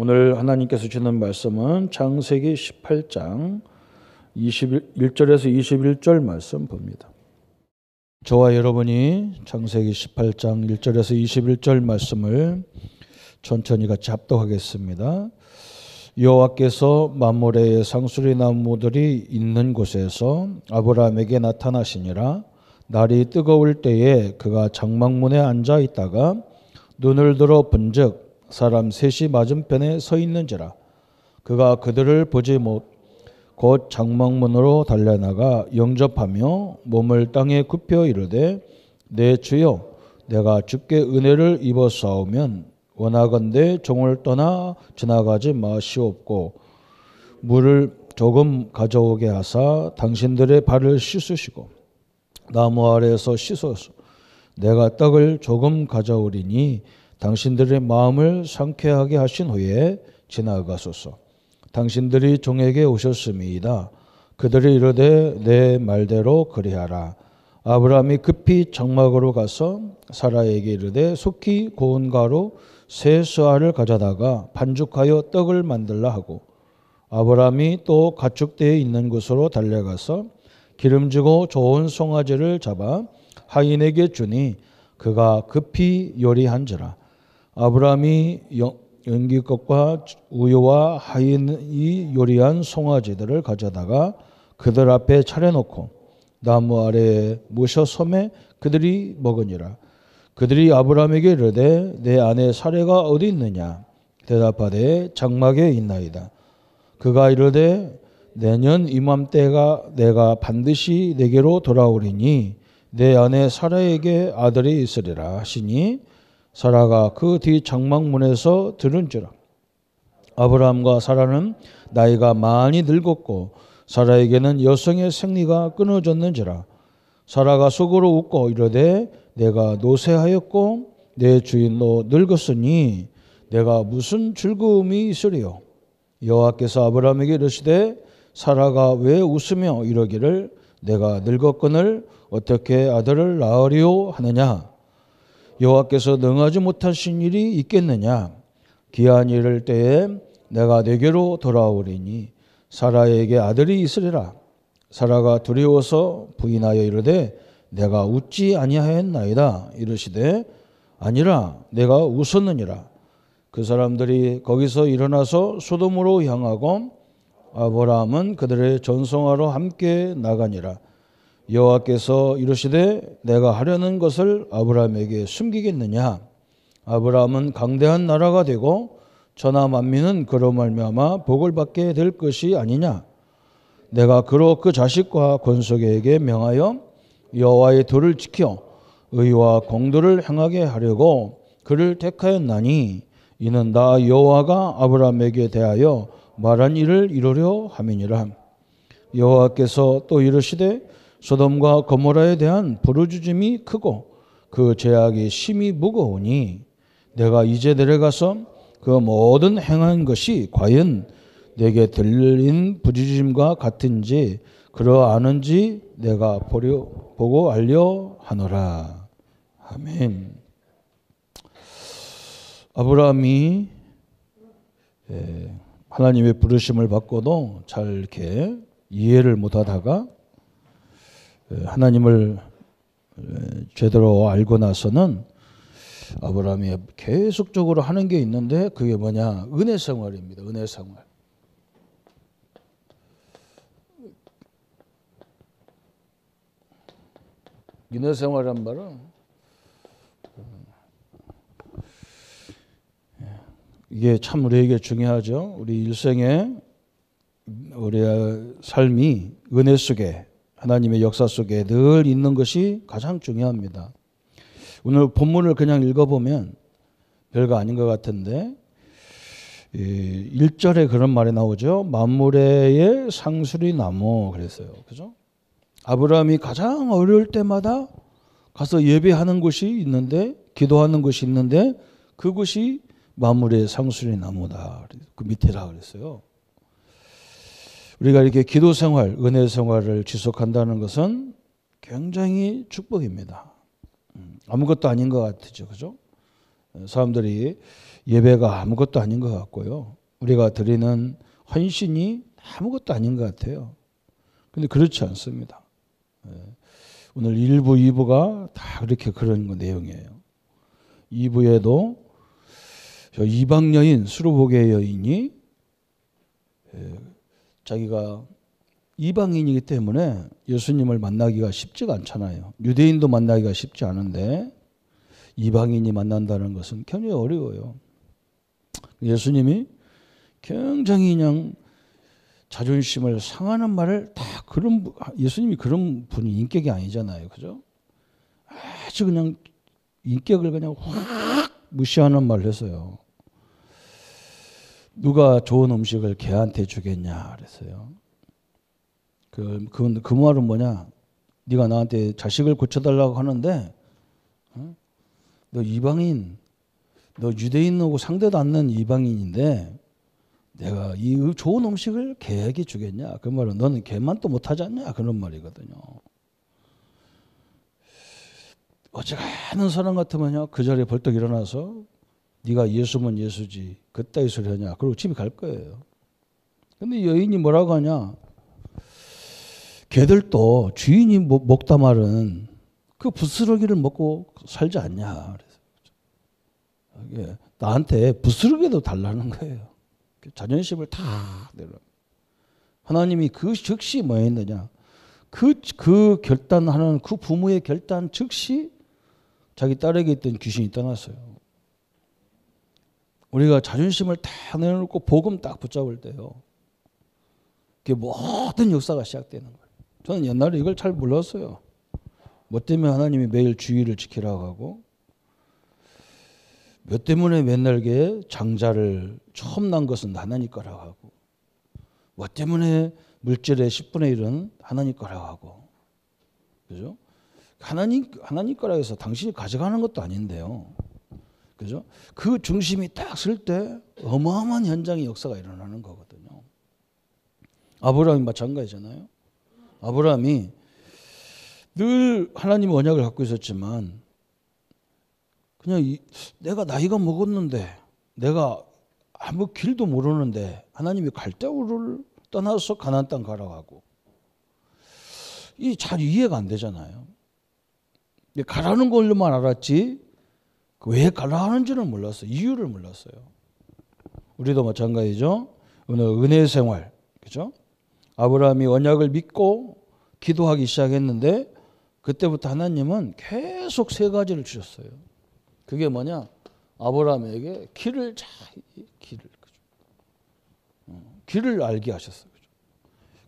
오늘 하나님께서 주시는 말씀은 창세기 18장 21절에서 21절 말씀 봅니다. 저와 여러분이 창세기 18장 1절에서 21절 말씀을 천천히 같이 합독하겠습니다. 여호와께서 만물의 상수리 나무들이 있는 곳에서 아브라함에게 나타나시니라. 날이 뜨거울 때에 그가 장막문에 앉아 있다가 눈을 들어 본즉 사람 셋이 맞은편에 서 있는지라. 그가 그들을 보지 못 곧 장막문으로 달려나가 영접하며 몸을 땅에 굽혀 이르되 내 주여 내가 주께 은혜를 입었사오면 원하건대 종을 떠나 지나가지 마시옵고 물을 조금 가져오게 하사 당신들의 발을 씻으시고 나무 아래에서 씻어서 내가 떡을 조금 가져오리니 당신들의 마음을 상쾌하게 하신 후에 지나가소서. 당신들이 종에게 오셨음이이다. 그들이 이르되 내 말대로 그리하라. 아브라함이 급히 장막으로 가서 사라에게 이르되 속히 고운 가루 세 스아를 가져다가 반죽하여 떡을 만들라 하고 아브라함이 또 가축대에 있는 곳으로 달려가서 기름지고 좋은 송아지를 잡아 하인에게 주니 그가 급히 요리한지라. 아브라함이 연기껏과 우유와 하인이 요리한 송아지들을 가져다가 그들 앞에 차려놓고 나무 아래에 모셔 섬에 그들이 먹으니라. 그들이 아브라함에게 이르되 내 아내 사레가 어디 있느냐? 대답하되 장막에 있나이다. 그가 이르되 내년 이맘때가 내가 반드시 내게로 돌아오리니 내 아내 사라에게 아들이 있으리라 하시니 사라가 그 뒤 장막문에서 들은지라. 아브라함과 사라는 나이가 많이 늙었고 사라에게는 여성의 생리가 끊어졌는지라. 사라가 속으로 웃고 이르되 내가 노쇠하였고 내 주인도 늙었으니 내가 무슨 즐거움이 있으리요. 여호와께서 아브라함에게 이르시되 사라가 왜 웃으며 이러기를 내가 늙었거늘 어떻게 아들을 낳으리요 하느냐. 여호와께서 능하지 못하신 일이 있겠느냐. 기한이 이를 때에 내가 내게로 돌아오리니 사라에게 아들이 있으리라. 사라가 두려워서 부인하여 이르되 내가 웃지 아니하였나이다. 이르시되 아니라 내가 웃었느니라. 그 사람들이 거기서 일어나서 소돔으로 향하고 아브라함은 그들의 전송하러 함께 나가니라. 여호와께서 이르시되 내가 하려는 것을 아브라함에게 숨기겠느냐. 아브라함은 강대한 나라가 되고 천하 만민은 그로 말미암아 복을 받게 될 것이 아니냐. 내가 그로 그 자식과 권속에게 명하여 여호와의 도를 지켜 의와 공도를 행하게 하려고 그를 택하였나니 이는 나 여호와가 아브라함에게 대하여 말한 일을 이루려 함이니라. 여호와께서 또 이르시되 소돔과 고모라에 대한 부르짖음이 크고 그 죄악이 심히 무거우니 내가 이제 내려가서 그 모든 행한 것이 과연 내게 들린 부르짖음과 같은지 그러하는지 내가 보고 알려 하노라. 아멘. 아브라함이 하나님의 부르심을 받고도 잘 이렇게 이해를 못하다가 하나님을 제대로 알고 나서는 아브라함이 계속적으로 하는 게 있는데 그게 뭐냐? 은혜 생활입니다. 은혜 생활. 은혜 생활이란 말은 이게 참 우리에게 중요하죠. 우리 일생에 우리의 삶이 은혜 속에 하나님의 역사 속에 늘 있는 것이 가장 중요합니다. 오늘 본문을 그냥 읽어보면 별거 아닌 것 같은데 1절에 그런 말이 나오죠. 만물의 상수리 나무 그랬어요. 그죠? 아브라함이 가장 어려울 때마다 가서 예배하는 곳이 있는데 기도하는 곳이 있는데 그곳이 만물의 상수리 나무다. 그 밑에라 그랬어요. 우리가 이렇게 기도 생활, 은혜 생활을 지속한다는 것은 굉장히 축복입니다. 아무것도 아닌 것 같죠, 그죠? 사람들이 예배가 아무것도 아닌 것 같고요. 우리가 드리는 헌신이 아무것도 아닌 것 같아요. 근데 그렇지 않습니다. 오늘 1부, 2부가 다 그렇게 그런 내용이에요. 2부에도 저 이방 여인, 수르보게 여인이 자기가 이방인이기 때문에 예수님을 만나기가 쉽지가 않잖아요. 유대인도 만나기가 쉽지 않은데 이방인이 만난다는 것은 굉장히 어려워요. 예수님이 굉장히 그냥 자존심을 상하는 말을 다 예수님이 그런 분이 인격이 아니잖아요. 그죠? 아주 그냥 인격을 그냥 확 무시하는 말을 했어요. 누가 좋은 음식을 개한테 주겠냐 그랬어요. 그 말은 뭐냐? 네가 나한테 자식을 고쳐달라고 하는데 너 이방인, 너 유대인하고 상대도 않는 이방인인데 내가 이 좋은 음식을 개에게 주겠냐? 그 말은 너는 개만 또 못하지 않냐? 그런 말이거든요. 어지간한 사람 같으면요 그 자리에 벌떡 일어나서 네가 예수면 예수지 그따위 소리 하냐? 그리고 집에 갈 거예요. 근데 여인이 뭐라고 하냐? 개들도 주인이 먹다 말은 그 부스러기를 먹고 살지 않냐? 그래서 나한테 부스러기도 달라는 거예요. 자존심을 다 내려. 하나님이 그 즉시 뭐 했느냐? 그 결단하는 그 부모의 결단 즉시 자기 딸에게 있던 귀신이 떠났어요. 우리가 자존심을 다 내려놓고 복음 딱 붙잡을 때요. 그게 모든 역사가 시작되는 거예요. 저는 옛날에 이걸 잘 몰랐어요. 뭐 때문에 하나님이 매일 주의를 지키라고 하고 몇 때문에 맨날 장자를 처음 난 것은 하나님 거라고 하고 뭐 때문에 물질의 10분의 1은 하나님 거라고 하고 그죠? 하나님 거라고 해서 당신이 가져가는 것도 아닌데요. 그죠? 그 중심이 딱 쓸 때 어마어마한 현장의 역사가 일어나는 거거든요. 아브라함이 마찬가지잖아요. 아브라함이 늘 하나님의 언약을 갖고 있었지만 그냥 내가 나이가 먹었는데 내가 아무 길도 모르는데 하나님이 갈대우를 떠나서 가나안 땅 가라고 하고 이 잘 이해가 안 되잖아요. 가라는 걸로만 알았지 왜 가라 하는지는 몰랐어요. 이유를 몰랐어요. 우리도 마찬가지죠. 오늘 은혜 생활 그죠? 아브라함이 언약을 믿고 기도하기 시작했는데 그때부터 하나님은 계속 세 가지를 주셨어요. 그게 뭐냐? 아브라함에게 길을 알게 하셨어요.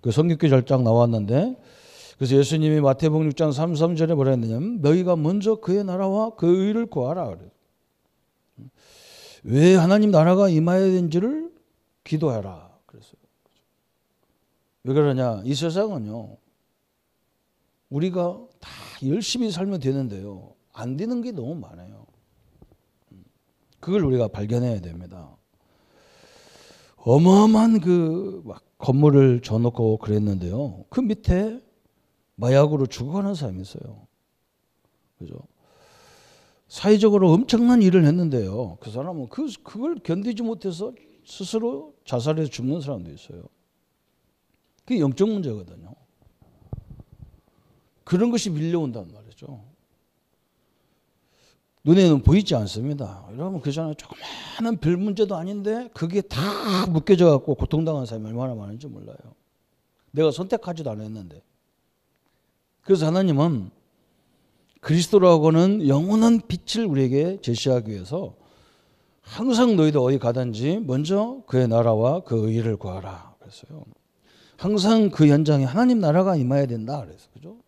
그 성경교 절장 나왔는데 그래서 예수님이 마태복음 6장 33절에 뭐라 했느냐면 너희가 먼저 그의 나라와 그 의를 구하라 그래요. 왜 하나님 나라가 임하여야 되는지를 기도해라 그랬어요. 왜 그러냐? 이 세상은요. 우리가 다 열심히 살면 되는데요. 안 되는 게 너무 많아요. 그걸 우리가 발견해야 됩니다. 어마어마한 막 건물을 줘놓고 그랬는데요. 그 밑에 마약으로 죽어가는 사람이 있어요. 그죠? 사회적으로 엄청난 일을 했는데요. 그 사람은 그걸 견디지 못해서 스스로 자살해서 죽는 사람도 있어요. 그게 영적 문제거든요. 그런 것이 밀려온단 말이죠. 눈에는 보이지 않습니다. 여러분 그잖아요. 조그마한 별 문제도 아닌데 그게 다 묶여져 갖고 고통당한 사람이 얼마나 많은지 몰라요. 내가 선택하지도 않았는데. 그래서 하나님은 그리스도라고는 영원한 빛을 우리에게 제시하기 위해서 항상 너희도 어디 가든지 먼저 그의 나라와 그 의를 구하라 그랬어요. 항상 그 현장에 하나님 나라가 임해야 된다 그래서 그죠?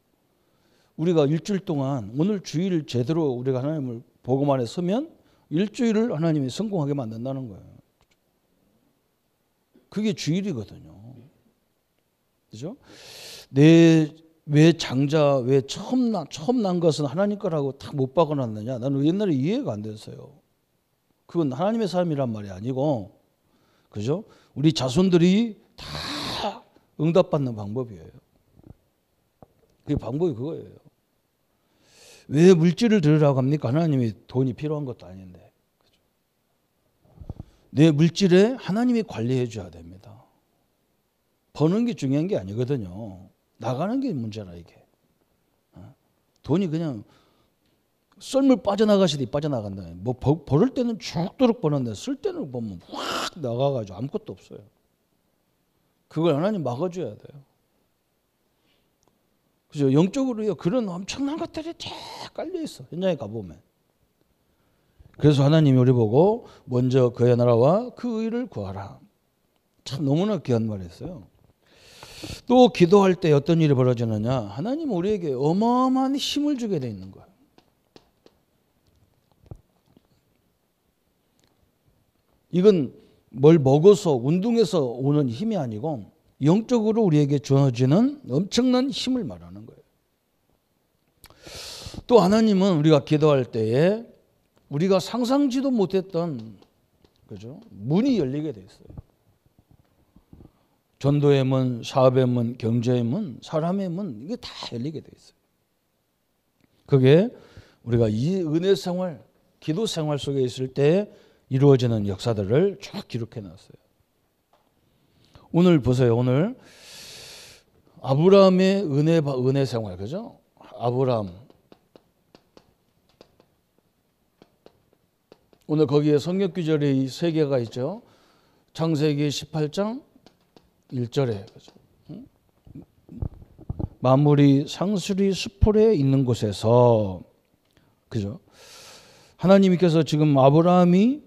우리가 일주일 동안 오늘 주일 제대로 우리가 하나님을 복음 안에 서면 일주일을 하나님이 성공하게 만든다는 거예요. 그게 주일이거든요. 그죠? 왜 장자, 왜 처음 난 것은 하나님 거라고 다 못 박아놨느냐? 나는 옛날에 이해가 안 됐어요. 그건 하나님의 삶이란 말이 아니고, 그죠? 우리 자손들이 다 응답받는 방법이에요. 그 방법이 그거예요. 왜 물질을 들으라고 합니까? 하나님이 돈이 필요한 것도 아닌데. 그죠? 내 물질에 하나님이 관리해 줘야 됩니다. 버는 게 중요한 게 아니거든요. 나가는 게 문제라 이게. 돈이 그냥 썰물 빠져나가시듯이 빠져나간다. 뭐 벌을 때는 죽도록 버는데 쓸 때는 보면 확 나가가지고 아무것도 없어요. 그걸 하나님 막아줘야 돼요. 그죠? 영적으로요 그런 엄청난 것들이 다 깔려 있어. 현장에 가보면. 그래서 하나님이 우리 보고 먼저 그의 나라와 그 의를 구하라. 참 너무나 귀한 말이었어요. 또 기도할 때 어떤 일이 벌어지느냐? 하나님은 우리에게 어마어마한 힘을 주게 돼 있는 거예요. 이건 뭘 먹어서 운동해서 오는 힘이 아니고 영적으로 우리에게 주어지는 엄청난 힘을 말하는 거예요. 또 하나님은 우리가 기도할 때에 우리가 상상지도 못했던 그죠? 문이 열리게 돼 있어요. 전도의 문, 사업의 문, 경제의 문, 사람의 문 이게 다 열리게 돼 있어요. 그게 우리가 이 은혜 생활, 기도 생활 속에 있을 때 이루어지는 역사들을 쭉 기록해 놨어요. 오늘 보세요. 오늘 아브라함의 은혜 생활 그죠? 아브라함 오늘 거기에 성경 구절이 3개가 있죠. 창세기 18장 1절에 그죠? 만물이 상수리 수풀에 있는 곳에서 그죠? 하나님께서 지금 아브라함이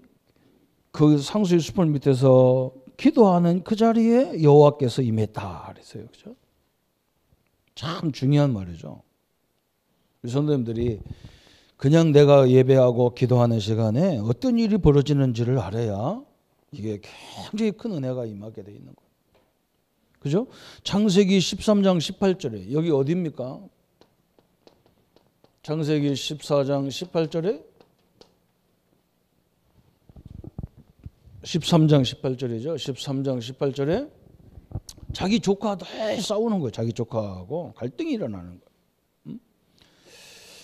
그 상수리 수풀 밑에서 기도하는 그 자리에 여호와께서 임했다 그랬어요. 그죠? 참 중요한 말이죠. 우리 성도님들이 그냥 내가 예배하고 기도하는 시간에 어떤 일이 벌어지는지를 알아야 이게 굉장히 큰 은혜가 임하게 돼 있는 거예요. 그죠? 창세기 13장 18절에 여기 어디입니까? 창세기 14장 18절에 13장 18절이죠. 13장 18절에 자기 조카도 싸우는 거예요. 자기 조카하고 갈등이 일어나는 거예요.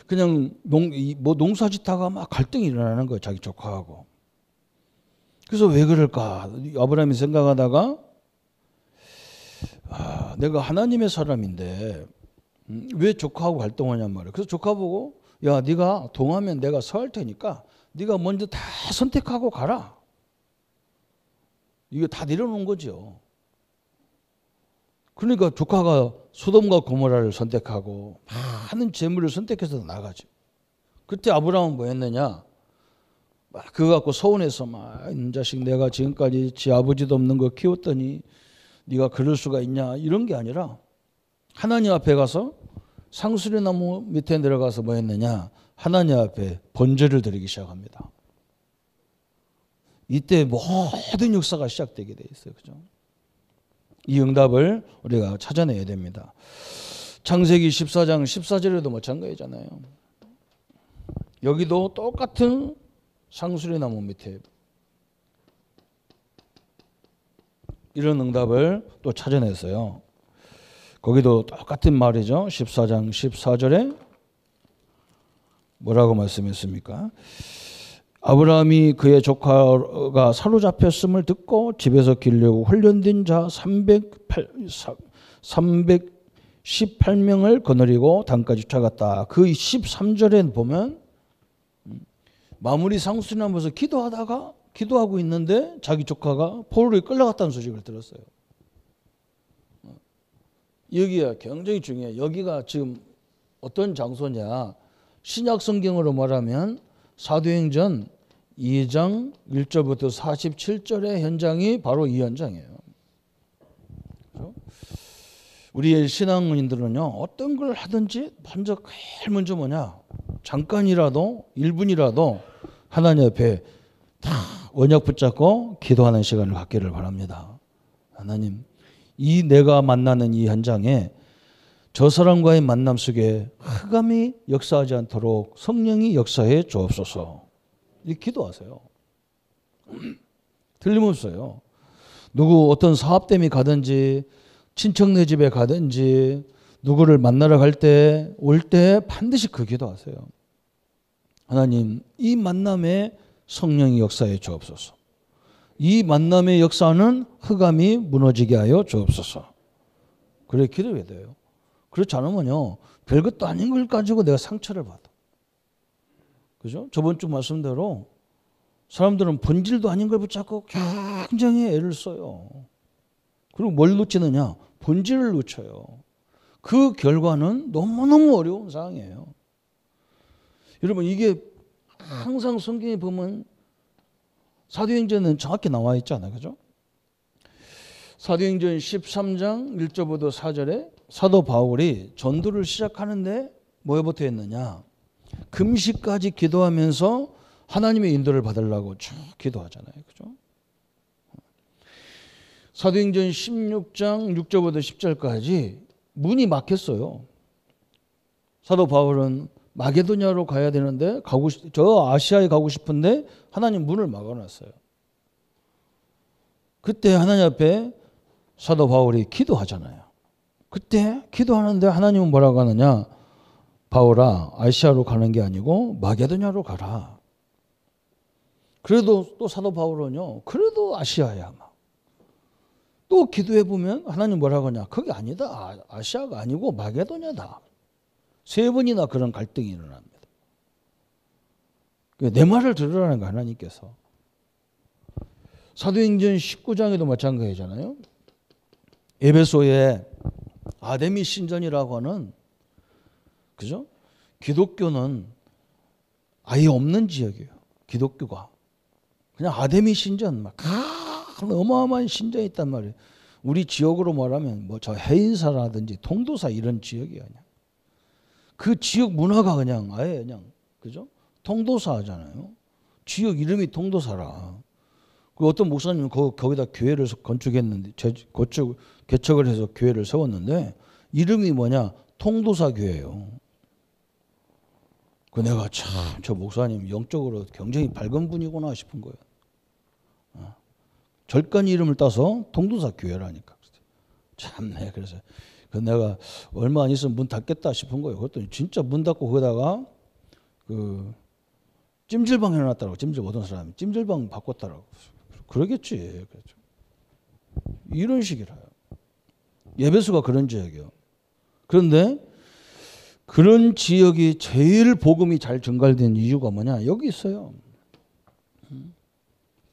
그냥 농사짓다가 막 갈등이 일어나는 거예요. 자기 조카하고. 그래서 왜 그럴까? 아브라함이 생각하다가 내가 하나님의 사람인데 왜 조카하고 갈등하냔 말이에요. 그래서 조카 보고 야 네가 동하면 내가 서할 테니까 네가 먼저 다 선택하고 가라. 이거 다 내려놓은 거죠. 그러니까 조카가 소돔과 고모라를 선택하고 많은 재물을 선택해서 나가죠. 그때 아브라함은 뭐 했느냐? 막 그거 갖고 서운해서 막 이 자식 내가 지금까지 지 아버지도 없는 거 키웠더니 네가 그럴 수가 있냐 이런 게 아니라 하나님 앞에 가서 상수리나무 밑에 내려가서 뭐 했느냐? 하나님 앞에 번제를 드리기 시작합니다. 이때 모든 역사가 시작되게 돼 있어요. 그죠? 이 응답을 우리가 찾아내야 됩니다. 창세기 14장 14절에도 마찬가지잖아요. 여기도 똑같은 상수리나무 밑에 이런 응답을 또 찾아냈어요. 거기도 똑같은 말이죠. 14장 14절에 뭐라고 말씀했습니까? 아브라함이 그의 조카가 사로잡혔음을 듣고 집에서 기르려고 훈련된 자 318명을 거느리고 단까지 쫓아갔다. 그 13절에 보면 마무리 상수리나무에서 기도하고 있는데 자기 조카가 포로에 끌려갔다는 소식을 들었어요. 여기가 굉장히 중요해요. 여기가 지금 어떤 장소냐? 신약 성경으로 말하면 사도행전 2장 1절부터 47절의 현장이 바로 이 현장이에요. 그렇죠? 우리의 신앙인들은요, 어떤 걸 하든지 먼저 뭐냐? 잠깐이라도 1분이라도 하나님 앞에 다 언약 붙잡고 기도하는 시간을 갖기를 바랍니다. 하나님, 이 내가 만나는 이 현장에 저 사람과의 만남 속에 흑암이 역사하지 않도록 성령이 역사해 주옵소서. 이렇게 기도하세요. 틀림없어요. 누구 어떤 사업 때문에 가든지 친척네 집에 가든지 누구를 만나러 갈 때 올 때 반드시 그 기도하세요. 하나님, 이 만남에 성령이 역사해 주옵소서. 이 만남의 역사는 흑암이 무너지게 하여 주옵소서. 그래 기도해야 돼요. 그렇지 않으면요, 별것도 아닌 걸 가지고 내가 상처를 받아. 그죠? 저번 주 말씀대로 사람들은 본질도 아닌 걸 붙잡고 굉장히 애를 써요. 그리고 뭘 놓치느냐? 본질을 놓쳐요. 그 결과는 너무너무 어려운 상황이에요. 여러분, 이게 항상 성경에 보면 사도행전은 정확히 나와 있잖아요. 그죠? 사도행전 13장 1절부터 4절에 사도 바울이 전도를 시작하는데 뭐에부터 했느냐? 금식까지 기도하면서 하나님의 인도를 받으려고 쭉 기도하잖아요. 그죠? 사도행전 16장 6절부터 10절까지 문이 막혔어요. 사도 바울은 마게도냐로 가야 되는데 저 아시아에 가고 싶은데 하나님 문을 막아놨어요. 그때 하나님 앞에 사도 바울이 기도하잖아요. 그때 기도하는데 하나님은 뭐라고 하느냐? 바울아, 아시아로 가는 게 아니고 마게도냐로 가라. 그래도 또 사도 바울은요, 그래도 아시아야. 또 기도해 보면 하나님 뭐라고 하냐? 그게 아니다. 아시아가 아니고 마게도냐다. 3번이나 그런 갈등이 일어납니다. 내 말을 들으라는 거 하나님께서. 사도행전 19장에도 마찬가지잖아요. 에베소에 아데미 신전이라고 하는, 그죠? 기독교는 아예 없는 지역이에요. 기독교가. 그냥 아데미 신전, 막 어마어마한 신전이 있단 말이에요. 우리 지역으로 말하면 뭐 저 해인사라든지 통도사 이런 지역이야. 그냥. 그 지역 문화가 그냥 아예 그냥, 그죠? 통도사 하잖아요. 지역 이름이 통도사라. 그 어떤 목사님은 거기다 교회를 건축했는데, 개척을 해서 교회를 세웠는데, 이름이 뭐냐? 통도사 교회예요. 그 내가 참 저 목사님 영적으로 굉장히 밝은 분이구나 싶은 거예요. 절간 이름을 따서 통도사 교회라니까. 참네. 그래서 내가 얼마 안 있으면 문 닫겠다 싶은 거예요. 그랬더니 진짜 문 닫고 거기다가 그 찜질방 해놨다고. 어떤 사람이 찜질방 바꿨다라고. 그러겠지. 그렇죠. 이런 식이라요. 에베소가 그런 지역이에요. 그런데 그런 지역이 제일 복음이 잘 전달된 이유가 뭐냐? 여기 있어요.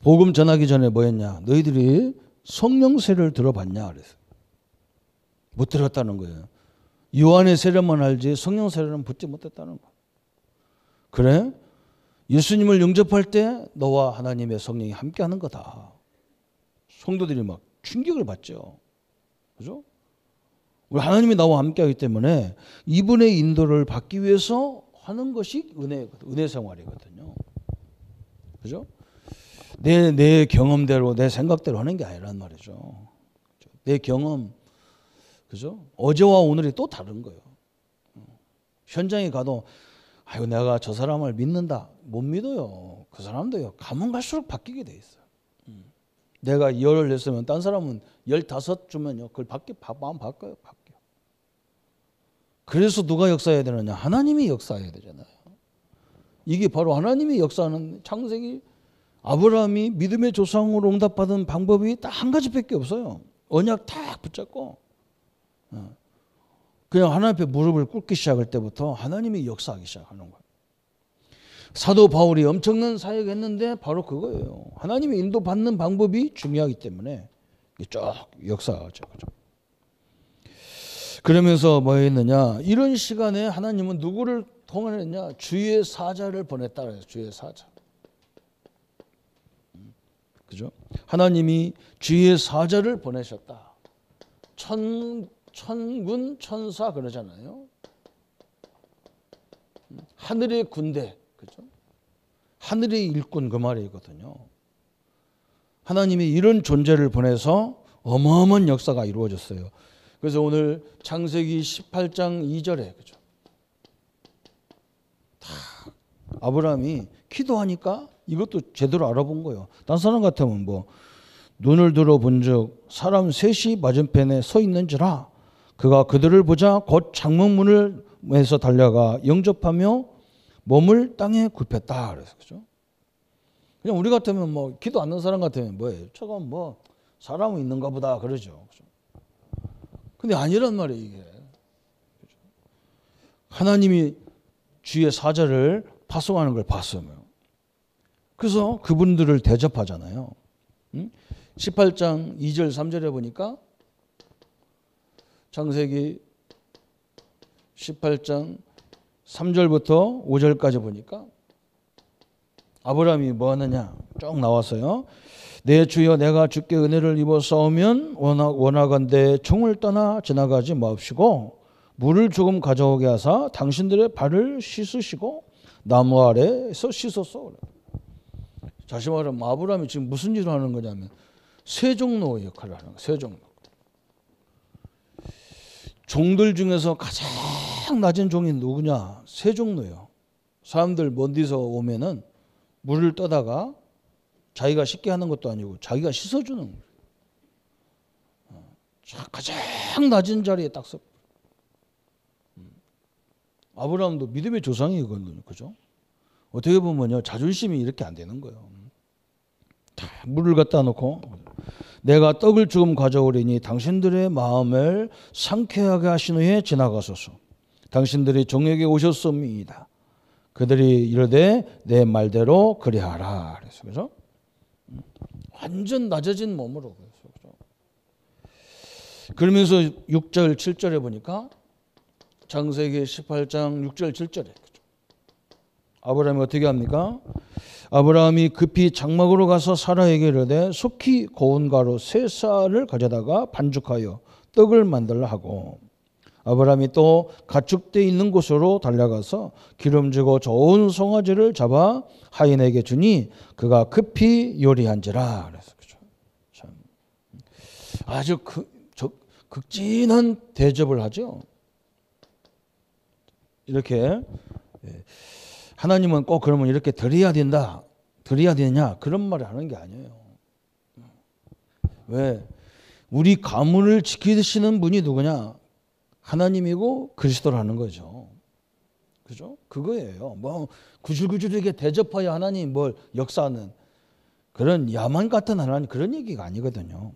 복음 전하기 전에 뭐였냐? 너희들이 성령 세례를 들어봤냐? 그래서 못 들었다는 거예요. 요한의 세례만 알지 성령 세례는 받지 못했다는 거예요. 그래? 예수님을 영접할 때 너와 하나님의 성령이 함께하는 거다. 성도들이 막 충격을 받죠. 그죠? 우리 하나님이 나와 함께하기 때문에 이분의 인도를 받기 위해서 하는 것이 은혜 생활이거든요. 그죠? 내 경험대로 내 생각대로 하는 게 아니란 말이죠. 내 경험, 그죠? 어제와 오늘이 또 다른 거예요. 현장에 가도 아유 내가 저 사람을 믿는다. 못 믿어요. 그 사람도요. 가면 갈수록 바뀌게 돼 있어요. 내가 10을 냈으면 딴 사람은 15 주면요. 그걸 마음 바뀌어요. 그래서 누가 역사해야 되느냐? 하나님이 역사해야 되잖아요. 이게 바로 하나님이 역사하는 창세기 아브라함이 믿음의 조상으로 응답받은 방법이 딱 한 가지밖에 없어요. 언약 딱 붙잡고 그냥 하나님 앞에 무릎을 꿇기 시작할 때부터 하나님이 역사하기 시작하는 거예요. 사도 바울이 엄청난 사역했는데 바로 그거예요. 하나님이 인도받는 방법이 중요하기 때문에 쭉 역사하죠. 그렇죠? 그러면서 뭐 했느냐? 이런 시간에 하나님은 누구를 통하느냐? 주의 사자를 보냈다 그래요. 주의 사자. 그죠? 하나님이 주의 사자를 보내셨다. 천군 천사 그러잖아요. 하늘의 군대, 그죠? 하늘의 일꾼 그 말이거든요. 하나님이 이런 존재를 보내서 어마어마한 역사가 이루어졌어요. 그래서 오늘 창세기 18장 2절에 그죠? 다 아브라함이 기도하니까 이것도 제대로 알아본 거예요. 딴 사람 같으면 뭐 눈을 들어본즉 사람 셋이 맞은편에 서 있는지라 그가 그들을 보자 곧 창문문에서 달려가 영접하며 몸을 땅에 굽혔다. 그래서 그죠? 그냥 우리 같으면 뭐 기도 않는 사람 같으면 뭐예요? 저건 뭐 사람은 있는가 보다 그러죠. 근데 아니란 말이에요, 이게. 하나님이 주의 사자를 파송하는 걸 봤어요. 그래서 그분들을 대접하잖아요. 18장 2절 3절에 보니까 창세기 18장 3절부터 5절까지 보니까 아브라함이 뭐 하느냐 쭉 나왔어요. 내 주여 내가 주께 은혜를 입어 싸우면 원하건대 총을 떠나 지나가지 마옵시고 물을 조금 가져오게 하사 당신들의 발을 씻으시고 나무 아래에서 씻었어. 다시 말하면 아브라함이 지금 무슨 일을 하는 거냐면 세종로 역할을 하는 거예요. 세종로. 종들 중에서 가장 낮은 종이 누구냐? 세종로요. 사람들 먼 데서 오면은 물을 떠다가 자기가 씻게 하는 것도 아니고 자기가 씻어주는 거예요. 가장 낮은 자리에 딱 서. 아브라함도 믿음의 조상이거든요. 그죠? 어떻게 보면요. 자존심이 이렇게 안 되는 거예요. 다 물을 갖다 놓고 내가 떡을 조금 가져오리니 당신들의 마음을 상쾌하게 하신 후에 지나가소서. 당신들이 종에게 오셨습니다. 그들이 이르되 내 말대로 그리하라. 그래서 그죠? 완전 낮아진 몸으로 그래서 그러면서 6절 7절에 보니까 창세기 18장 6절 7절에 아브라함이 어떻게 합니까? 아브라함이 급히 장막으로 가서 사라에게 이르되 속히 고운 가루 3쌀을 가져다가 반죽하여 떡을 만들라 하고 아브라함이 또 가축대 있는 곳으로 달려가서 기름지고 좋은 송아지를 잡아 하인에게 주니 그가 급히 요리한지라. 그래서 그죠? 참 아주 극진한 대접을 하죠. 이렇게 하나님은 꼭 그러면 이렇게 드려야 된다, 드려야 되냐 그런 말을 하는 게 아니에요. 왜? 우리 가문을 지키시는 분이 누구냐? 하나님이고 그리스도라는 거죠. 그죠? 그거예요. 뭐 구질구질하게 대접하여 하나님 뭘 역사하는 그런 야만 같은 하나님 그런 얘기가 아니거든요.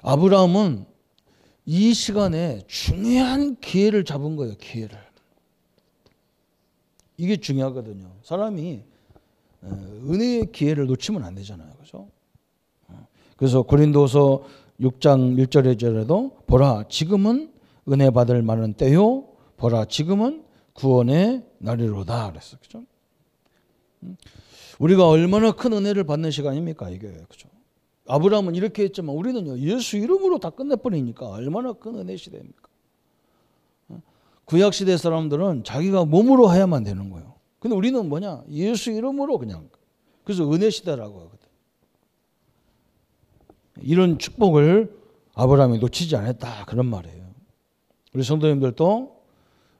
아브라함은 이 시간에 중요한 기회를 잡은 거예요. 기회를. 이게 중요하거든요. 사람이 은혜의 기회를 놓치면 안 되잖아요. 그죠? 그래서 고린도서 6장 1절에 절에도 보라 지금은 은혜 받을 만한 때요. 보라 지금은 구원의 날이로다. 그랬어. 그죠? 우리가 얼마나 큰 은혜를 받는 시간입니까? 이게. 그죠? 아브라함은 이렇게 했지만 우리는요. 예수 이름으로 다 끝내버리니까 얼마나 큰 은혜 시대입니까? 구약 시대 사람들은 자기가 몸으로 해야만 되는 거예요. 근데 우리는 뭐냐? 예수 이름으로 그냥. 그래서 은혜 시대라고 하거든. 이런 축복을 아브라함이 놓치지 않았다. 그런 말이에요. 우리 성도님들도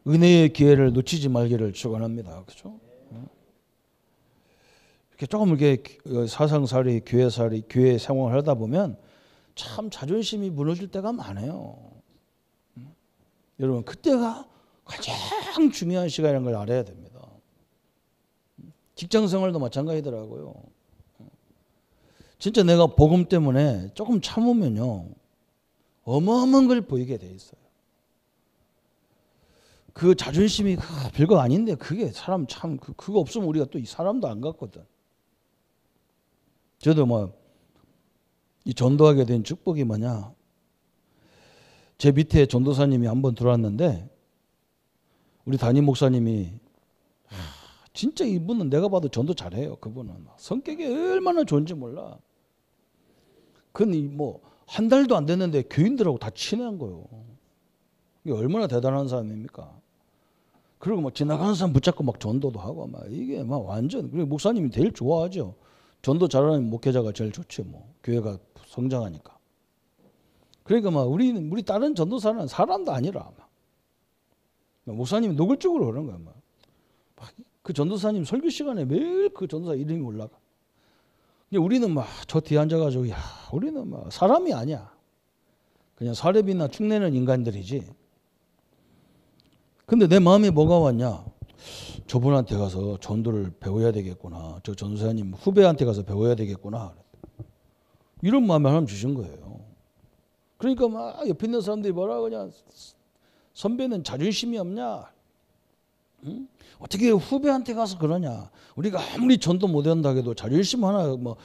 은혜의 기회를 놓치지 말기를 축원합니다. 그렇죠? 이렇게 조금 이렇게 사상살이, 교회살이, 교회 생활을 하다 보면 참 자존심이 무너질 때가 많아요. 여러분 그때가 가장 중요한 시간이라는 걸 알아야 됩니다. 직장생활도 마찬가지더라고요. 진짜 내가 복음 때문에 조금 참으면요 어마어마한 걸 보이게 돼 있어요. 그 자존심이 별거 아닌데 그게 사람 참 그거 없으면 우리가 또 이 사람도 안 같거든. 저도 뭐 이 전도하게 된 축복이 뭐냐? 제 밑에 전도사님이 한번 들어왔는데 우리 담임 목사님이 진짜 이분은 내가 봐도 전도 잘해요. 그분은 성격이 얼마나 좋은지 몰라. 근데 뭐 한 달도 안 됐는데 교인들하고 다 친한 거예요. 이게 얼마나 대단한 사람입니까? 그리고 막 지나가는 사람 붙잡고 막 전도도 하고 막 이게 막 완전 그리고 목사님이 제일 좋아하죠. 전도 잘하는 목회자가 제일 좋지 뭐 교회가 성장하니까. 그러니까 막 우리 다른 전도사는 사람도 아니라 막 목사님이 노골적으로 그러는 거야. 막 그 전도사님 설교 시간에 매일 그 전도사 이름이 올라가. 근데 우리는 막 저 뒤에 앉아가지고 야 우리는 막 사람이 아니야. 그냥 사렙이나 축내는 인간들이지. 근데 내 마음에 뭐가 왔냐? 저분한테 가서 전도를 배워야 되겠구나. 저 전도사님 후배한테 가서 배워야 되겠구나. 이런 마음을 하나님 주신 거예요. 그러니까 막 옆에 있는 사람들이 뭐라 그러냐. 선배는 자존심이 없냐. 응? 어떻게 후배한테 가서 그러냐. 우리가 아무리 전도 못한다 해도 자존심 하나 뭐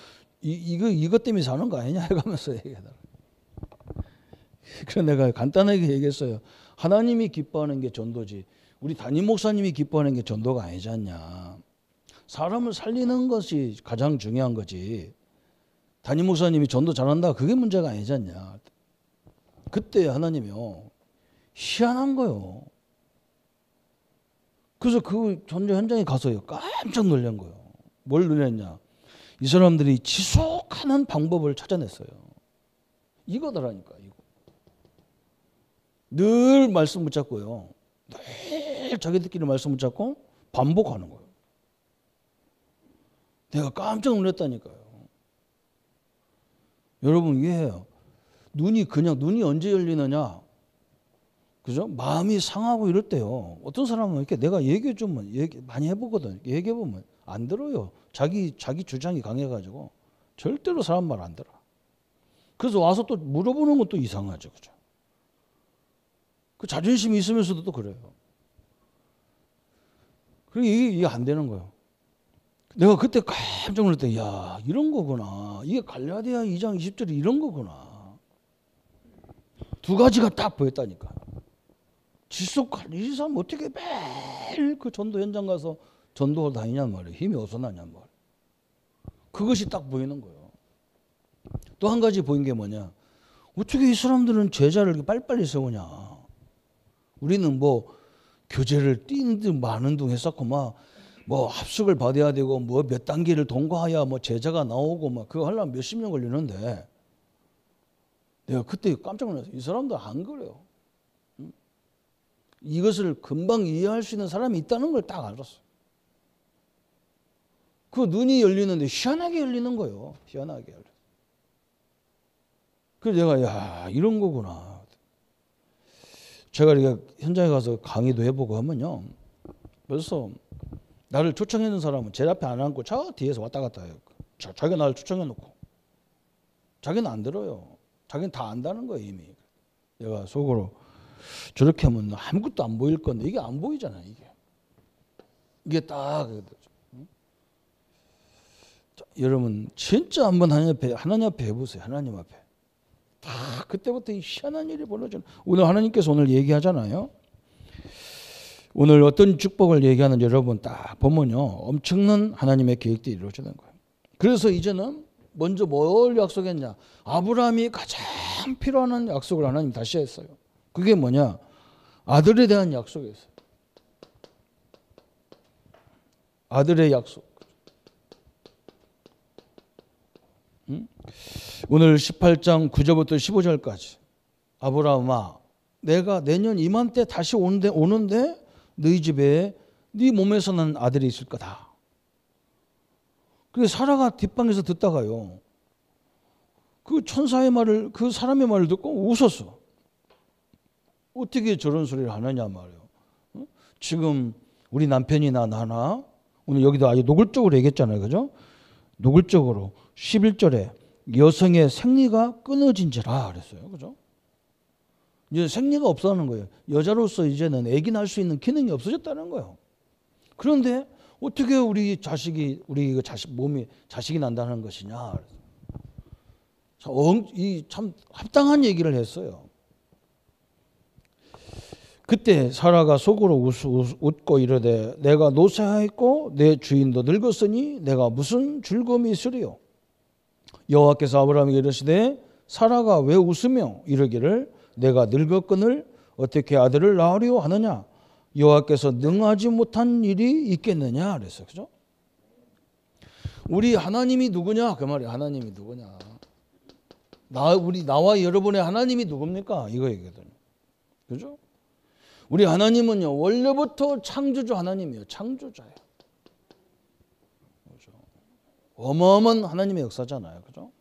이것 때문에 사는 거 아니냐 해가면서 얘기하더라고요. 그래서 내가 간단하게 얘기했어요. 하나님이 기뻐하는 게 전도지 우리 담임 목사님이 기뻐하는 게 전도가 아니지 않냐. 사람을 살리는 것이 가장 중요한 거지. 담임 목사님이 전도 잘한다 그게 문제가 아니지 않냐. 그때 하나님이요 희한한 거요. 그래서 그 전도 현장에 가서요 깜짝 놀란 거예요. 뭘 놀랐냐. 이 사람들이 지속하는 방법을 찾아냈어요. 이거더라니까. 이거. 늘 말씀 붙잡고요. 늘 자기들끼리 말씀 붙잡고 반복하는 거예요. 내가 깜짝 놀랐다니까요. 여러분 이해해요. 눈이 언제 열리느냐. 그죠? 마음이 상하고 이럴 때요. 어떤 사람은 이렇게 내가 얘기해 주면 많이 해보거든. 얘기해 보면 안 들어요. 자기 주장이 강해가지고 절대로 사람 말 안 들어. 그래서 와서 또 물어보는 것도 이상하죠, 그죠? 그 자존심이 있으면서도 또 그래요. 그리고 이게 안 되는 거예요. 내가 그때 깜짝 놀랐대. 야, 이런 거구나. 이게 갈라디아 2장 20절이 이런 거구나. 두 가지가 딱 보였다니까. 이 사람 어떻게 매일 그 전도 현장 가서 전도를 다니냔 말이에요. 힘이 어디서 나냔 말이에요. 그것이 딱 보이는 거예요. 또 한 가지 보인 게 뭐냐. 어떻게 이 사람들은 제자를 이렇게 빨리빨리 세우냐. 우리는 뭐 교제를 뛴 듯 마는 둥 했었고 막 뭐 합숙을 받아야 되고 뭐 몇 단계를 통과해야 뭐 제자가 나오고 막 그거 하려면 몇십 년 걸리는데 내가 그때 깜짝 놀랐어요. 이 사람들 안 그래요. 이것을 금방 이해할 수 있는 사람이 있다는 걸 딱 알았어요. 그 눈이 열리는데 희한하게 열리는 거예요. 희한하게 열려. 그래서 내가 야 이런 거구나. 제가 이렇게 현장에 가서 강의도 해보고 하면요. 벌써 나를 초청해놓은 사람은 제 앞에 안 앉고 저 뒤에서 왔다 갔다 해요. 자기가 나를 초청해놓고. 자기는 안 들어요. 자기는 다 안다는 거예요 이미. 내가 속으로 저렇게 하면 아무것도 안 보일 건데 이게 안 보이잖아요. 이게 딱. 자, 여러분 진짜 한번 하나님 앞에 해보세요. 하나님 앞에. 다 그때부터 이 희한한 일이 벌어지는. 오늘 하나님께서 오늘 얘기하잖아요. 오늘 어떤 축복을 얘기하는지 여러분 딱 보면요. 엄청난 하나님의 계획들이 이루어지는 거예요. 그래서 이제는 먼저 뭘 약속했냐. 아브라함이 가장 필요한 약속을 하나님 다시 했어요. 그게 뭐냐. 아들에 대한 약속이었어요. 아들의 약속. 응? 오늘 18장 9절부터 15절까지 아브라함아 내가 내년 이맘때 다시 오는데 너희 집에 네 몸에서 난 아들이 있을 거다. 그래서 사라가 뒷방에서 듣다가요. 그 천사의 말을 그 사람의 말을 듣고 웃었어. 어떻게 저런 소리를 하느냐 말이에요. 지금 우리 남편이나 나나 오늘 여기도 아주 노골적으로 얘기했잖아요. 그죠? 노골적으로 11절에 여성의 생리가 끊어진지라 그랬어요. 그죠? 이제 생리가 없어하는 거예요. 여자로서 이제는 아기 낳을 수 있는 기능이 없어졌다는 거예요. 그런데 어떻게 우리 자식이 난다는 것이냐. 참 합당한 얘기를 했어요. 그때 사라가 속으로 웃고 이르되 내가 노쇠하였고 내 주인도 늙었으니 내가 무슨 즐거움이 있으리요. 여호와께서 아브라함에게 이르시되 사라가 왜 웃으며 이르기를 내가 늙었거늘 어떻게 아들을 낳으려 하느냐. 여호와께서 능하지 못한 일이 있겠느냐 그랬어요. 그죠? 우리 하나님이 누구냐 그 말이에요. 하나님이 누구냐. 나와 여러분의 하나님이 누굽니까? 이거 얘기거든요. 그죠? 우리 하나님은요 원래부터 창조주 하나님이에요. 창조자예요. 그죠? 어마어마한 하나님의 역사잖아요. 그죠?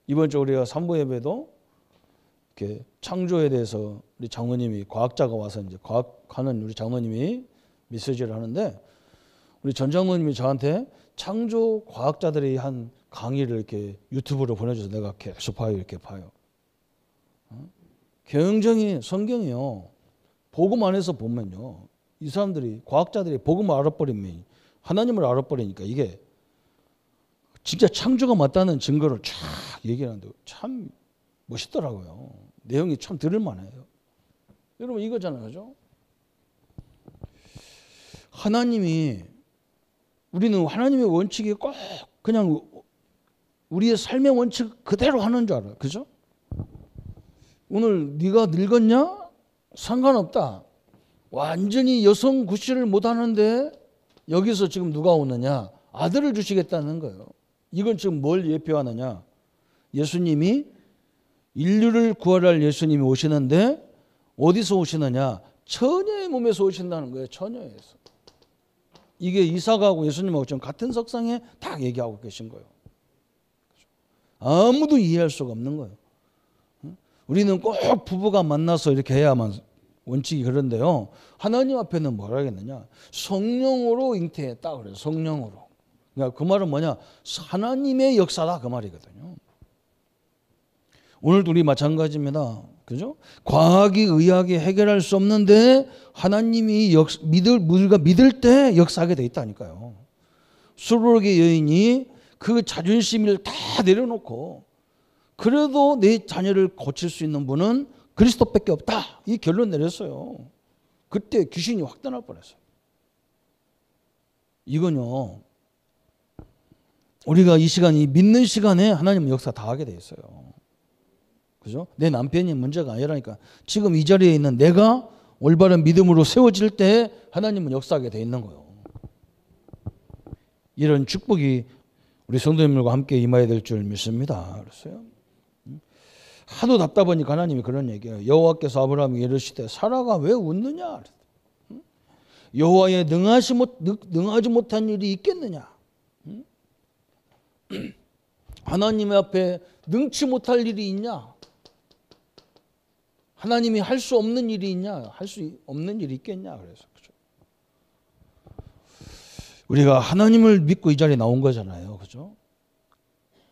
이번 주 우리가 3부 예배도 이렇게 창조에 대해서 우리 장모님이 과학자가 와서 이제 과학하는 우리 장모님이 메시지를 하는데 우리 전 장로님이 저한테 창조 과학자들이 한 강의를 이렇게 유튜브로 보내줘서 내가 계속 봐요. 이렇게 봐요. 굉장히 성경이요. 복음 안에서 보면요. 이 사람들이 과학자들이 복음을 알아버리면 하나님을 알아버리니까 이게 진짜 창조가 맞다는 증거를 쫙 얘기하는데 참 멋있더라고요. 내용이 참 들을 만해요. 여러분 이거잖아요. 그죠? 하나님이 우리는 하나님의 원칙이 꼭 그냥 우리의 삶의 원칙 그대로 하는 줄 알아요. 그죠? 오늘 네가 늙었냐? 상관없다. 완전히 여성 구실을 못하는데 여기서 지금 누가 오느냐? 아들을 주시겠다는 거예요. 이건 지금 뭘 예표하느냐? 예수님이 인류를 구하러 예수님이 오시는데 어디서 오시느냐? 처녀의 몸에서 오신다는 거예요. 처녀에서. 이게 이삭하고 예수님하고 지금 같은 석상에 딱 얘기하고 계신 거예요. 아무도 이해할 수가 없는 거예요. 우리는 꼭 부부가 만나서 이렇게 해야만 원칙이 그런데요. 하나님 앞에는 뭐라 하겠느냐? 성령으로 잉태했다 그래요. 성령으로. 그러니까 그 말은 뭐냐? 하나님의 역사다 그 말이거든요. 오늘도 우리 마찬가지입니다. 그죠? 과학이 의학이 해결할 수 없는데 하나님이 우리가 믿을 때 역사하게 돼 있다니까요. 수르르게 여인이 그 자존심을 다 내려놓고 그래도 내 자녀를 고칠 수 있는 분은 그리스도밖에 없다. 이 결론 내렸어요. 그때 귀신이 확 떠날 뻔했어요. 이건요. 우리가 이 시간이 믿는 시간에 하나님 역사 다 하게 돼 있어요. 그죠? 내 남편이 문제가 아니라니까. 지금 이 자리에 있는 내가 올바른 믿음으로 세워질 때 하나님은 역사하게 돼 있는 거예요. 이런 축복이 우리 성도님들과 함께 임해야 될 줄 믿습니다. 그랬어요. 하도 답답하니까 하나님이 그런 얘기예요. 여호와께서 아브라함에게 이르시되 사라가 왜 웃느냐? 여호와에 능하지 못한 일이 있겠느냐? 하나님 앞에 능치 못할 일이 있냐? 하나님이 할 수 없는 일이 있냐? 할 수 없는 일이 있겠냐? 그래서 그죠? 우리가 하나님을 믿고 이 자리에 나온 거잖아요. 그죠?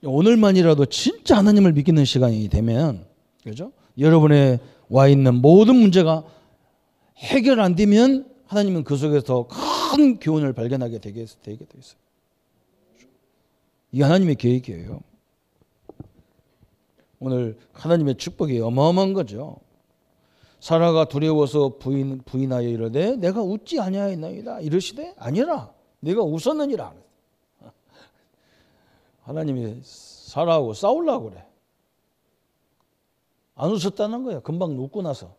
오늘만이라도 진짜 하나님을 믿기는 시간이 되면, 그죠? 여러분의 와 있는 모든 문제가 해결 안 되면 하나님은 그 속에서 큰 교훈을 발견하게 되게 돼 있어요. 이게 하나님의 계획이에요. 오늘 하나님의 축복이 어마어마한 거죠. 사라가 두려워서 부인하여 이르되 내가 웃지 아니하였나이다 이르시되 아니라 내가 웃었느니라. 하나님이 사라하고 싸우려고 그래. 안 웃었다는 거야. 금방 웃고 나서.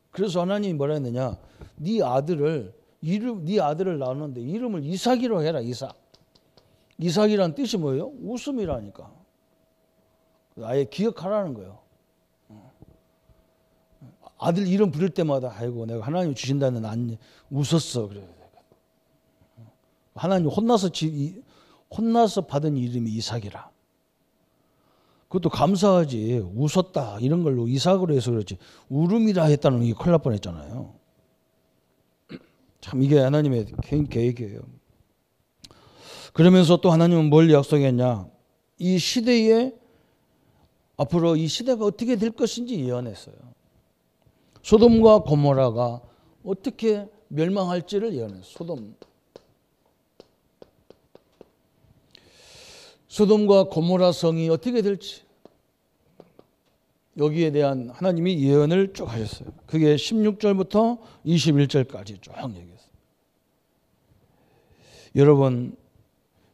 그래서 하나님이 뭐라 했느냐? 네 아들을 낳았는데 이름을 이삭이로 해라. 이삭. 이삭이란 뜻이 뭐예요? 웃음이라니까. 아예 기억하라는 거예요. 아들 이름 부를 때마다 아이고 내가 하나님 주신다는 안 웃었어. 그래. 하나님 혼나서 받은 이름이 이삭이라. 그것도 감사하지. 웃었다 이런 걸로 이삭으로 해서 그렇지 울음이라 했다는 게 큰일 날 뻔했잖아요. 참 이게 하나님의 계획이에요. 그러면서 또 하나님은 뭘 약속했냐? 이 시대에 앞으로 이 시대가 어떻게 될 것인지 예언했어요. 소돔과 고모라가 어떻게 멸망할지를 예언했어요. 소돔과 고모라 성이 어떻게 될지 여기에 대한 하나님이 예언을 쭉 하셨어요. 그게 16절부터 21절까지 쭉 얘기했어요. 여러분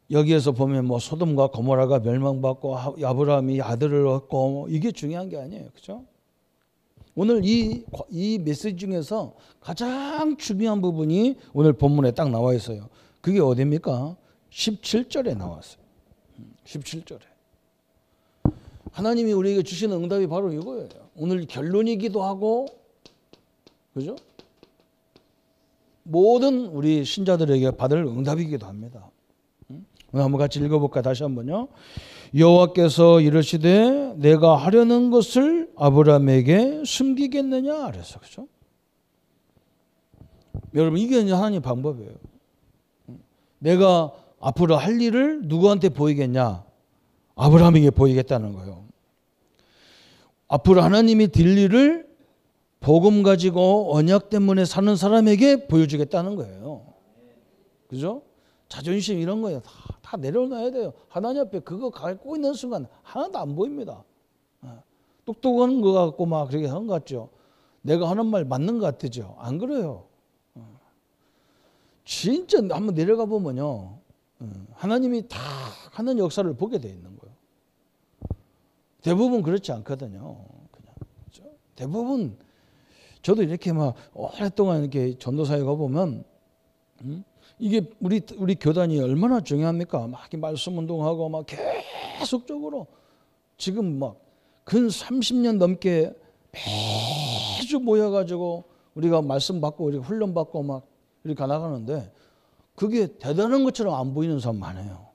여기에서 보면 뭐 소돔과 고모라가 멸망받고 아브라함이 아들을 얻고 이게 중요한 게 아니에요. 그렇죠? 오늘 이 메시지 중에서 가장 중요한 부분이 오늘 본문에 딱 나와 있어요. 그게 어디입니까? 17절에 나왔어요. 17절에. 하나님이 우리에게 주시는 응답이 바로 이거예요. 오늘 결론이기도 하고, 그죠? 모든 우리 신자들에게 받을 응답이기도 합니다. 오늘 한번 같이 읽어볼까? 다시 한번요. 여호와께서 이르시되 내가 하려는 것을 아브라함에게 숨기겠느냐? 그래서 그죠? 여러분 이게 이제 하나님의 방법이에요. 내가 앞으로 할 일을 누구한테 보이겠냐? 아브라함에게 보이겠다는 거예요. 앞으로 하나님이 딜 일을 복음 가지고 언약 때문에 사는 사람에게 보여주겠다는 거예요. 그죠? 자존심 이런 거예요. 다 내려놔야 돼요. 하나님 앞에 그거 갖고 있는 순간 하나도 안 보입니다. 똑똑한 거 같고 막 그렇게 하는 것 같죠. 내가 하는 말 맞는 것 같죠. 안 그래요. 진짜 한번 내려가 보면요. 하나님이 다 하는 역사를 보게 돼 있는 거예요. 대부분 그렇지 않거든요. 그냥 그렇죠? 대부분 저도 이렇게 막 오랫동안 이렇게 전도사에 가 보면 이게 우리 교단이 얼마나 중요합니까? 막 말씀 운동하고 막 계속적으로 지금 막 근 30년 넘게 매주 모여가지고 우리가 말씀 받고 우리가 훈련 받고 막 이렇게 나가는데 그게 대단한 것처럼 안 보이는 사람 많아요.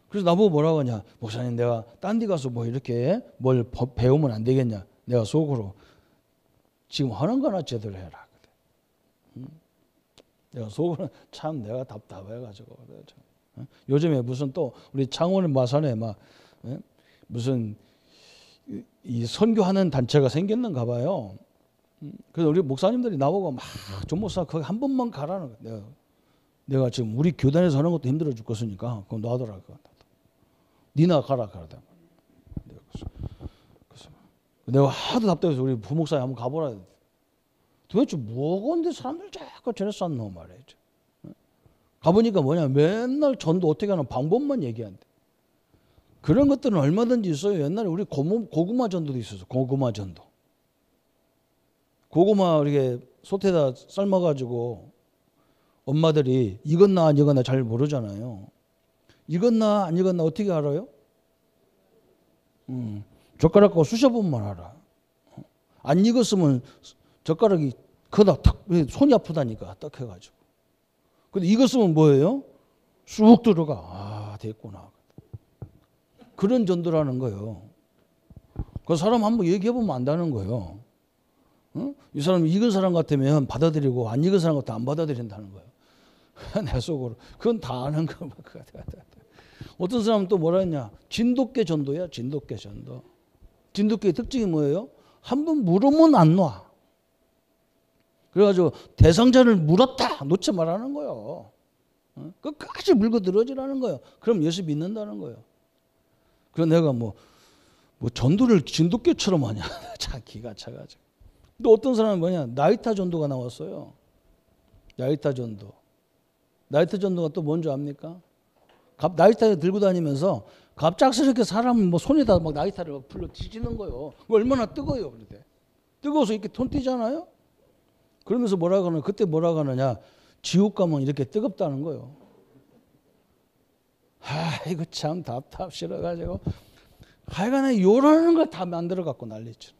그래서 나보고 뭐라고 하냐? 목사님 내가 딴 데 가서 뭐 이렇게 뭘 배우면 안 되겠냐? 내가 속으로 지금 하는 거나 제대로 해라. 내가 속으로 참 내가 답답해가지고 요즘에 무슨 또 우리 창원 마산에 막 무슨 이 선교하는 단체가 생겼는가 봐요. 그래서 우리 목사님들이 나보고 막 조 목사 거기 한 번만 가라는 거야. 내가 지금 우리 교단에서 하는 것도 힘들어 죽겠으니까 그럼 놔둬라. 니나 가라. 그래서 내가 하도 답답해서 우리 부목사에 한번 가보라. 도대체 뭐건데 사람들 자꾸 저래 쌌노 말이죠. 가보니까 뭐냐 맨날 전도 어떻게 하는 방법만 얘기한대. 그런 것들은 얼마든지 있어요. 옛날에 우리 고구마 전도도 있었어. 고구마 전도. 고구마 이렇게 솥에다 삶아가지고 엄마들이 익었나 안 익었나 잘 모르잖아요. 익었나 안 익었나 어떻게 알아요? 젓가락하고 쑤셔보면 알아. 안 익었으면 젓가락이 크다 탁 손이 아프다니까 딱 해가지고. 근데 익었으면 뭐예요? 쑥 들어가. 아 됐구나. 그런 전도라는 거예요. 그 사람 한번 얘기해보면 안다는 거예요. 이 사람 익은 사람 같으면 받아들이고 안 익은 사람 같으면 안 받아들인다는 거예요. 내 속으로. 그건 다 아는 거. 어떤 사람은 또 뭐라 했냐. 진돗개 전도야. 진돗개 전도. 진돗개의 특징이 뭐예요? 한번 물으면 안 놔. 그래가지고 대상자를 물었다. 놓지 말라는 거예요. 끝까지 물고 들어지라는 거예요. 그럼 예수 믿는다는 거예요. 그래서 내가 뭐 전도를 진돗개처럼 하냐. 참 기가 차가지고. 또 어떤 사람은 뭐냐. 나이타 전도가 나왔어요. 나이타 전도. 나이타 전도가 또 뭔지 압니까? 나이타를 들고 다니면서 갑작스럽게 사람 뭐 손에다 막 나이타를 불러 뒤지는 거예요. 얼마나 뜨거워요. 그런데 뜨거워서 이렇게 톤 튀잖아요. 그러면서 뭐라고 하느냐. 그때 뭐라고 하느냐. 지옥 가면 이렇게 뜨겁다는 거예요. 이거 참 답답 싫어가지고 하여간에 요러는 걸 다 만들어 갖고 난리죠.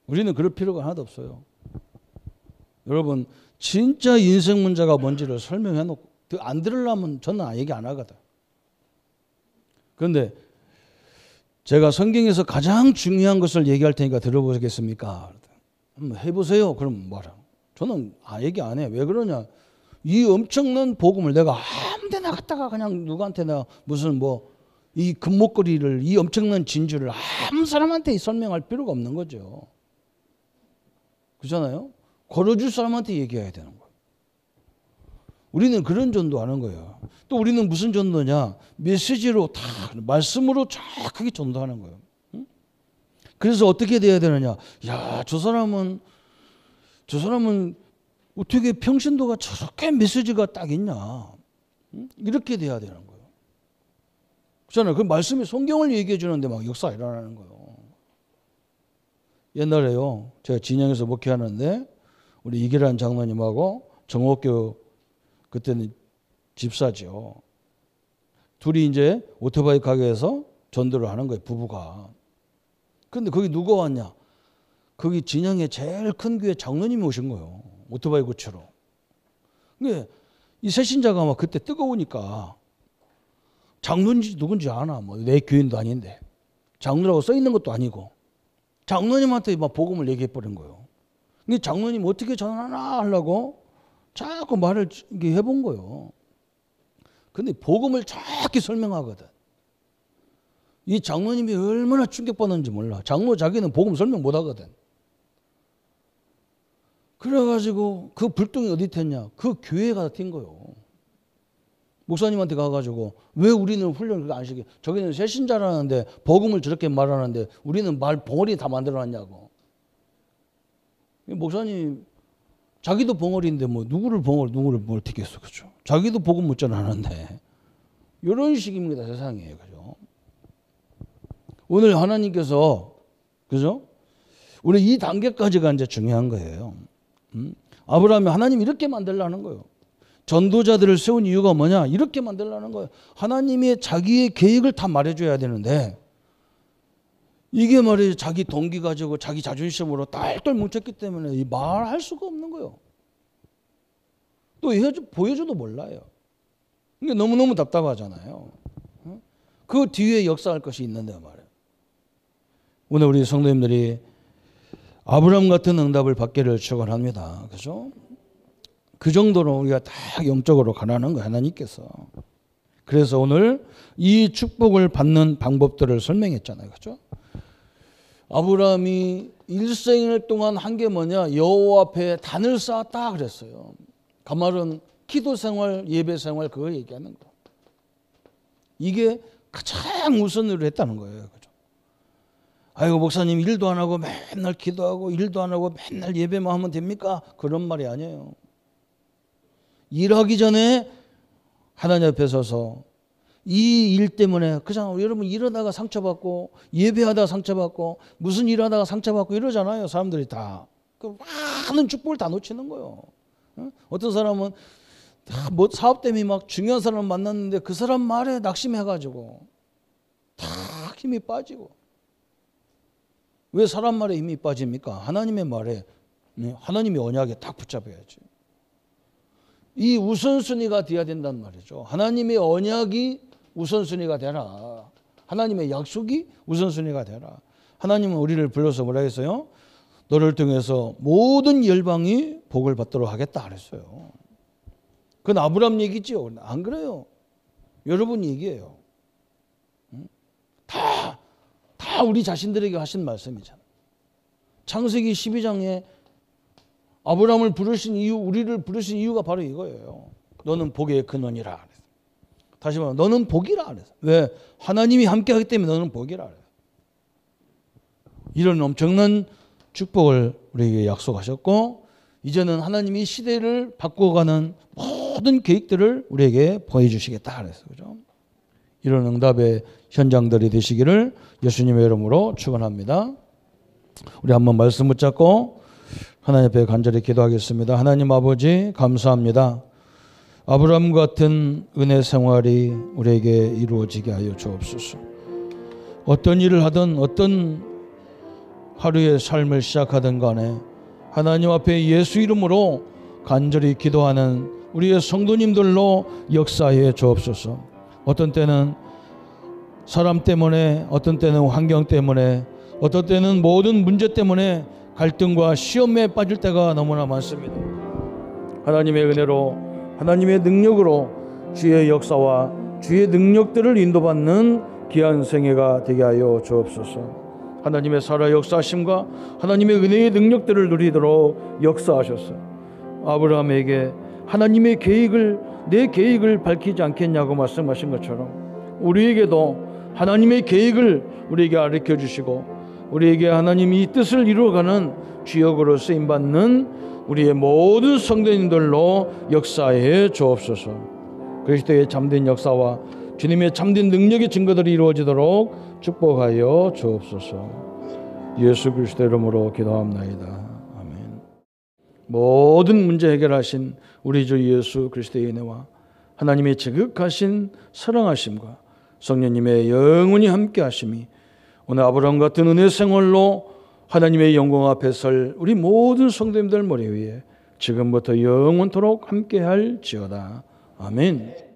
우리는 그럴 필요가 하나도 없어요. 여러분 진짜 인생 문제가 뭔지를 설명해 놓고 안 들으려면 저는 얘기 안 하거든. 그런데 제가 성경에서 가장 중요한 것을 얘기할 테니까 들어보시겠습니까? 한번 해보세요. 그럼 뭐라? 저는 얘기 안 해. 왜 그러냐? 이 엄청난 복음을 내가 아무 데나 갔다가 그냥 누구한테 내가 무슨 이 금목걸이를 이 엄청난 진주를 아무 사람한테 설명할 필요가 없는 거죠. 그렇잖아요? 걸어줄 사람한테 얘기해야 되는 거예요. 우리는 그런 전도하는 거예요. 또 우리는 무슨 전도냐? 메시지로 다 말씀으로 정확하게 전도하는 거예요. 그래서 어떻게 돼야 되느냐? 야, 저 사람은 어떻게 평신도가 저렇게 메시지가 딱 있냐? 이렇게 돼야 되는 거예요. 그렇잖아요. 그 말씀이 성경을 얘기해 주는데 막 역사가 일어나는 거예요. 옛날에요. 제가 진양에서 목회하는데 우리 이기란 장로님하고 정옥교 그때는 집사죠. 둘이 이제 오토바이 가게에서 전도를 하는 거예요. 부부가. 근데 거기 누가 왔냐? 거기 진양에 제일 큰 교회 장로님이 오신 거예요. 오토바이 고치러. 근데 이 새신자가 막 그때 뜨거우니까 장로인지 누군지 아나. 내 교인도 아닌데. 장로라고 써 있는 것도 아니고. 장로님한테 막 복음을 얘기해 버린 거예요. 이 장로님 어떻게 전하나 하려고 자꾸 말을 해본 거예요. 근데 복음을 정확히 설명하거든. 이 장로님이 얼마나 충격받는지 몰라. 장로 자기는 복음 설명 못 하거든. 그래가지고 그 불똥이 어디 텄냐? 그 교회가 튄 거예요. 목사님한테 가가지고 왜 우리는 훈련을 안 시켜? 저기는 새신자라는데 복음을 저렇게 말하는데 우리는 말 벙어리 다 만들어놨냐고. 목사님 자기도 벙어리인데 뭐 누구를 뭘 튀겠어, 그죠? 자기도 복음 못 전하는데 이런 식입니다, 세상에, 그죠? 오늘 하나님께서, 그죠? 우리 이 단계까지가 이제 중요한 거예요. 아브라함이 하나님 이렇게 만들라는 거예요. 전도자들을 세운 이유가 뭐냐? 이렇게 만들라는 거예요. 하나님이 자기의 계획을 다 말해줘야 되는데 이게 말이에요. 자기 동기 가지고 자기 자존심으로 딸딸 뭉쳤기 때문에 말할 수가 없는 거예요. 또 보여줘도 몰라요. 이게 너무너무 답답하잖아요. 그 뒤에 역사할 것이 있는데 말이에요. 오늘 우리 성도님들이 아브라함 같은 응답을 받기를 축원합니다. 그죠? 그 정도로 우리가 다 영적으로 가라는 거예요, 하나님께서. 그래서 오늘 이 축복을 받는 방법들을 설명했잖아요. 그죠? 아브라함이 일생일 동안 한 게 뭐냐? 여호와 앞에 단을 쌓았다 그랬어요. 그 말은 기도 생활, 예배 생활 그거 얘기하는 거. 이게 가장 우선으로 했다는 거예요. 그죠? 아이고 목사님 일도 안 하고 맨날 기도하고 일도 안 하고 맨날 예배만 하면 됩니까? 그런 말이 아니에요. 일하기 전에 하나님 앞에 서서 이 일 때문에 그냥 여러분 일하다가 상처받고 예배하다가 상처받고 무슨 일하다가 상처받고 이러잖아요. 사람들이 다. 그 많은 축복을 다 놓치는 거예요. 어떤 사람은 뭐 사업 때문에 막 중요한 사람 만났는데 그 사람 말에 낙심해가지고 다 힘이 빠지고. 왜 사람 말에 힘이 빠집니까? 하나님의 말에, 하나님의 언약에 딱 붙잡아야지. 이 우선순위가 돼야 된단 말이죠. 하나님의 언약이 우선순위가 되라. 하나님의 약속이 우선순위가 되라. 하나님은 우리를 불러서 뭐라 했어요? 너를 통해서 모든 열방이 복을 받도록 하겠다 그랬어요. 그건 아브라함 얘기죠. 안 그래요. 여러분 얘기예요. 다 우리 자신들에게 하신 말씀이잖아요. 창세기 12장에 아브라함을 부르신 이유, 우리를 부르신 이유가 바로 이거예요. 너는 복의 근원이라. 다시 말하면 너는 복이라. 왜? 하나님이 함께하기 때문에 너는 복이라. 이런 엄청난 축복을 우리에게 약속하셨고 이제는 하나님이 시대를 바꿔가는 모든 계획들을 우리에게 보여주시겠다 그랬어요. 그죠? 이런 응답의 현장들이 되시기를 예수님의 이름으로 축원합니다. 우리 한번 말씀 붙잡고 하나님 앞에 간절히 기도하겠습니다. 하나님 아버지 감사합니다. 아브라함 같은 은혜 생활이 우리에게 이루어지게 하여 주옵소서. 어떤 일을 하든 어떤 하루의 삶을 시작하든 간에 하나님 앞에 예수 이름으로 간절히 기도하는 우리의 성도님들로 역사해 주옵소서. 어떤 때는 사람 때문에, 어떤 때는 환경 때문에, 어떤 때는 모든 문제 때문에 갈등과 시험에 빠질 때가 너무나 많습니다. 하나님의 은혜로, 하나님의 능력으로 주의 역사와 주의 능력들을 인도받는 귀한 생애가 되게 하여 주옵소서. 하나님의 살아 역사하심과 하나님의 은혜의 능력들을 누리도록 역사하셨어요. 아브라함에게 하나님의 계획을, 내 계획을 밝히지 않겠냐고 말씀하신 것처럼 우리에게도 하나님의 계획을 우리에게 가르쳐 주시고 우리에게 하나님이 이 뜻을 이루어가는 주역으로 쓰임받는 우리의 모든 성도님들로 역사해 주옵소서. 그리스도의 참된 역사와 주님의 참된 능력의 증거들이 이루어지도록 축복하여 주옵소서. 예수 그리스도 이름으로 기도합나이다. 아멘. 모든 문제 해결하신 우리 주 예수 그리스도의 은혜와 하나님의 지극하신 사랑하심과 성령님의 영원히 함께 하심이 오늘 아브라함 같은 은혜 생활로 하나님의 영광 앞에 설 우리 모든 성도님들 머리 위에 지금부터 영원토록 함께 할지어다. 아멘.